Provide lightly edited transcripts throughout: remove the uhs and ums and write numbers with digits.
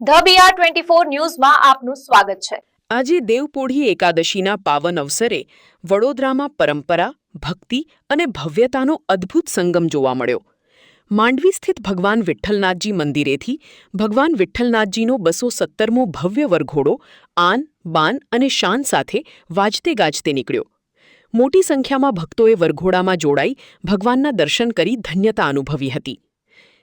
The BR24 ન્યૂઝમાં આપનું સ્વાગત છે। આજે દેવપોઢી એકાદશીના પાવન અવસરે વડોદરામાં પરંપરા, ભક્તિ અને ભવ્યતાનો અદ્ભુત સંગમ જોવા મળ્યો। માંડવી સ્થિત ભગવાન વિઠ્ઠલનાથજી મંદિરેથી ભગવાન વિઠ્ઠલનાથજીનો 217મો ભવ્ય વરઘોડો આન, બાન અને શાન સાથે વાજતે ગાજતે નીકળ્યો। મોટી સંખ્યામાં ભક્તોએ વરઘોડામાં જોડાઈ ભગવાનના દર્શન કરી ધન્યતા અનુભવી હતી।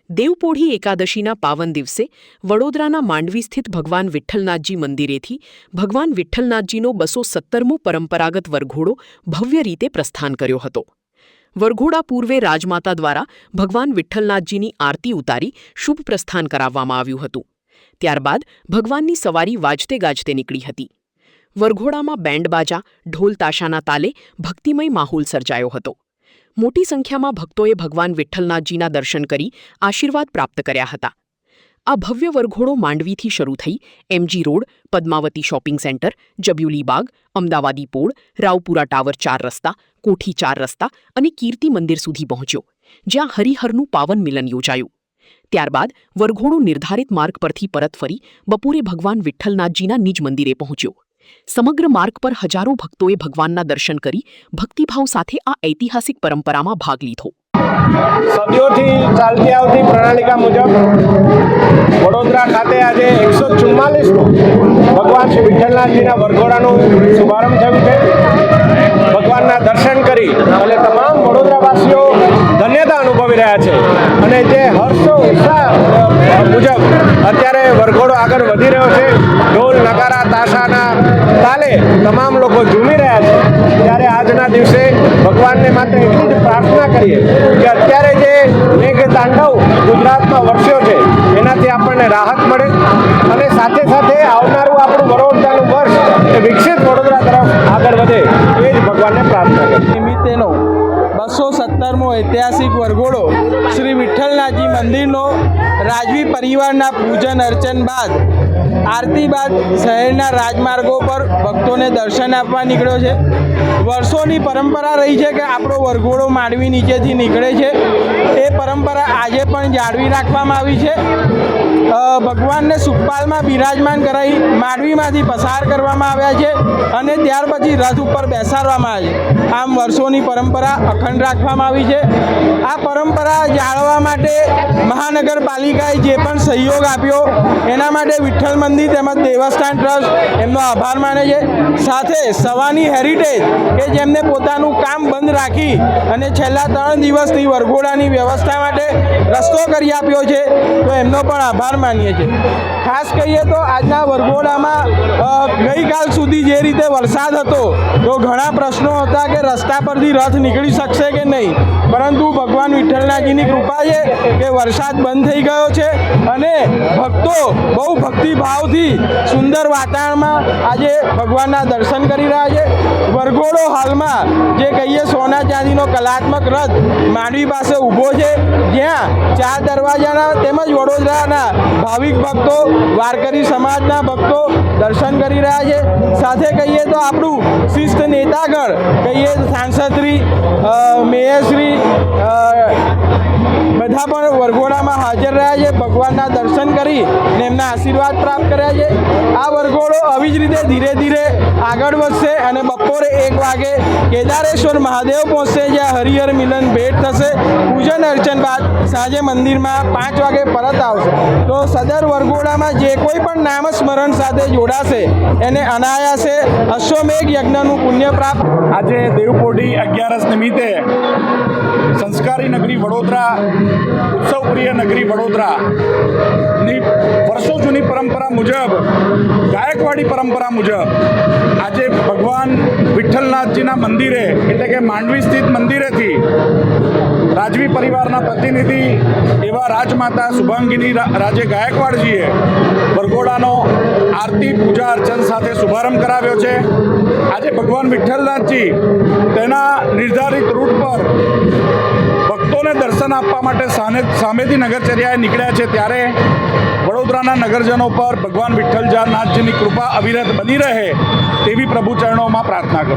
દેવપોઢી એકાદશીના પાવન દિવસે વડોદરાના માંડવી સ્થિત ભગવાન વિઠ્ઠલનાથજી મંદિરેથી ભગવાન વિઠ્ઠલનાથજીનો 217મો પરંપરાગત વરઘોડો ભવ્ય રીતે પ્રસ્થાન કર્યો હતો। વરઘોડા પૂર્વે રાજમાતા દ્વારા ભગવાન વિઠ્ઠલનાથજીની આરતી ઉતારી શુભ પ્રસ્થાન કરાવવામાં આવ્યું હતું। ત્યારબાદ ભગવાનની સવારી વાજતે ગાજતે નીકળી હતી। વરઘોડામાં બેન્ડબાજા, ઢોલ તાશાના તાલે ભક્તિમય માહોલ સર્જાયો હતો। મોટી સંખ્યામાં ભક્તોએ ભગવાન વિઠ્ઠલનાથજીના દર્શન કરી આશીર્વાદ પ્રાપ્ત કર્યા હતા। આ ભવ્ય વરઘોડો માંડવીથી શરૂ થઈ MG road, Padmavati shopping centre, Jubilee Baug, Amdavadi Pol, Raopura tower 4 રસ્તા, કોઠી 4 રસ્તા અને કીર્તિ મંદિર સુધી પહોંચ્યો, જ્યાં હરિહરનું પાવન મિલન યોજાયું। ત્યારબાદ વરઘોડો નિર્ધારિત માર્ગ પરથી પરત ફરી બપોરે ભગવાન વિઠ્ઠલનાથજીના નિજ મંદિરે પહોંચ્યો। સમગ્ર માર્ગ પર હજારો ભક્તોએ ભગવાનના દર્શન કરી ભક્તિભાવ સાથે આ ઐતિહાસિક પરંપરામાં ભાગ લીધો। સદીઓથી ચાલતી આવતી પ્રણાલિકા મુજબ વડોદરા ખાતે આજે 144મો ભગવાન શ્રી વિઠ્ઠલનાથજીના વરઘોડાનો શુભારંભ થયું છે। ભગવાનના દર્શન કરી અને તમામ વડોદરાવાસીઓ ધન્યતા અનુભવી રહ્યા છે અને જે હર્ષો ઉત્સાહ મુજબ અત્યારે વરઘોડો આગળ વધી રહ્યો છે। ઢોલ, નગારા, તાશાના તાલે તમામ લોકો ઝૂમી રહ્યા છે। ત્યારે આજના દિવસે ભગવાનને માત્ર એટલી જ પ્રાર્થના કરીએ કે અત્યારે જે મેઘ તાંડવ ગુજરાતમાં વરસ્યો છે એનાથી આપણને રાહત મળે અને સાથે સાથે આવનારું આપણું વડોદરાનું વર્ષ એ વિકસિત વડોદરા તરફ આગળ વધે એ જ ભગવાનને પ્રાર્થના કરીએ। નિમિત્તેનો 217મો ઐતિહાસિક વરઘોડો શ્રી વિઠ્ઠલનાથજી મંદિરનો રાજવી પરિવારના પૂજન અર્ચન બાદ આરતી બાદ શહેરના રાજમાર્ગો પર ભક્તોને દર્શન આપવા નીકળ્યો છે। વર્ષોની પરંપરા રહી છે કે આપણો વરઘોડો માંડવી નીચેથી નીકળે છે। એ પરંપરા આજે પણ જાળવી રાખવામાં આવી છે। ભગવાનને સુખપાલમાં બિરાજમાન કરાવી માંડવીમાંથી પસાર કરવામાં આવ્યા છે અને ત્યાર પછી રથ ઉપર બેસાડવામાં આવે છે। આમ વર્ષોની પરંપરા અખંડ રાખવામાં આવી છે। આ પરંપરા જાળવવા માટે મહાનગરપાલિકાએ જે પણ સહયોગ આપ્યો એના માટે વિઠ્ઠલ મંદિર તેમજ દેવસ્થાન ટ્રસ્ટ એમનો આભાર માને છે। સાથે સવાની હેરિટેજ કે જેમને પોતાનું કામ બંધ રાખી અને છેલ્લા 3 દિવસથી વરઘોડાની વ્યવસ્થા માટે રસ્તો કરી આપ્યો છે તો એમનો પણ આભાર માનીએ છીએ। ખાસ કહીએ તો આજના વરઘોડામાં ગઈકાલ સુધી જે રીતે વરસાદ હતો તો ઘણા પ્રશ્નો હતા કે રસ્તા પરથી રથ નીકળી શકશે કે નહીં, પરંતુ ભગવાન વિઠ્ઠલનાથજીની કૃપા છે કે વરસાદ બંધ થઈ ગયો છે અને ભક્તો બહુ ભક્તિભાવથી સુંદર વાતાવરણમાં આજે ભગવાનના દર્શન કરી રહ્યા છે। વરઘોડો હાલમાં જે કહીએ સોના ચાંદીનો કલાત્મક રથ માંડવી પાસે ઊભો છે, જ્યાં 4 દરવાજાના તેમજ વડોદરાના ભાવિક ભક્તો, વારકરી સમાજના ભક્તો દર્શન કરી રહ્યા છે। સાથે કહીએ તો આપણું શિસ્ત નેતાગણ કહીએ સાંસદશ્રી, મેયરશ્રી બધા પણ વરઘોડામાં હાજર રહ્યા છે, ભગવાનના દર્શન કરી અને એમના આશીર્વાદ પ્રાપ્ત કર્યા છે। આ વરઘોડો આવી જ રીતે ધીરે ધીરે આગળ વધશે અને બપોરે 1 વાગે કેદારેશ્વર મહાદેવ પહોંચશે, જ્યાં હરિહર મિલન ભેટ થશે। પૂજન અર્ચન બાદ સાંજે મંદિરમાં 5 વાગે પરત આવશે। તો સદર વરઘોડામાં જે કોઈ પણ નામ સ્મરણ સાથે જોડાશે એને અનાયાસે અશ્વમેઘ યજ્ઞનું પુણ્ય પ્રાપ્ત। આજે દેવપોઢી 11 નિમિત્તે સંસ્કારી નગરી વડોદરા, ઉત્સવપ્રિય નગરી વડોદરાની વર્ષો જૂની પરંપરા મુજબ, ગાયકવાડી પરંપરા મુજબ આજે ભગવાન વિઠ્ઠલનાથજીના મંદિરે એટલે કે માંડવી સ્થિત મંદિરેથી રાજવી પરિવારના પ્રતિનિધિ એવા રાજમાતા શુભાંગીની રાજે ગાયકવાડજીએ વરઘોડાનો આરતી, પૂજા અર્ચન સાથે શુભારંભ કરાવ્યો છે। આજે ભગવાન વિઠ્ઠલનાથજી તેના નિર્ધારિત રૂટ પર ભક્તોને દર્શન આપવા માટે સામેથી નગરચર્યાએ નીકળ્યા છે, ત્યારે વડોદરાના નગરજનો પર ભગવાન વિઠ્ઠલનાથજીની કૃપા અવિરત બની રહે તેવી પ્રભુ ચરણોમાં પ્રાર્થના કરું।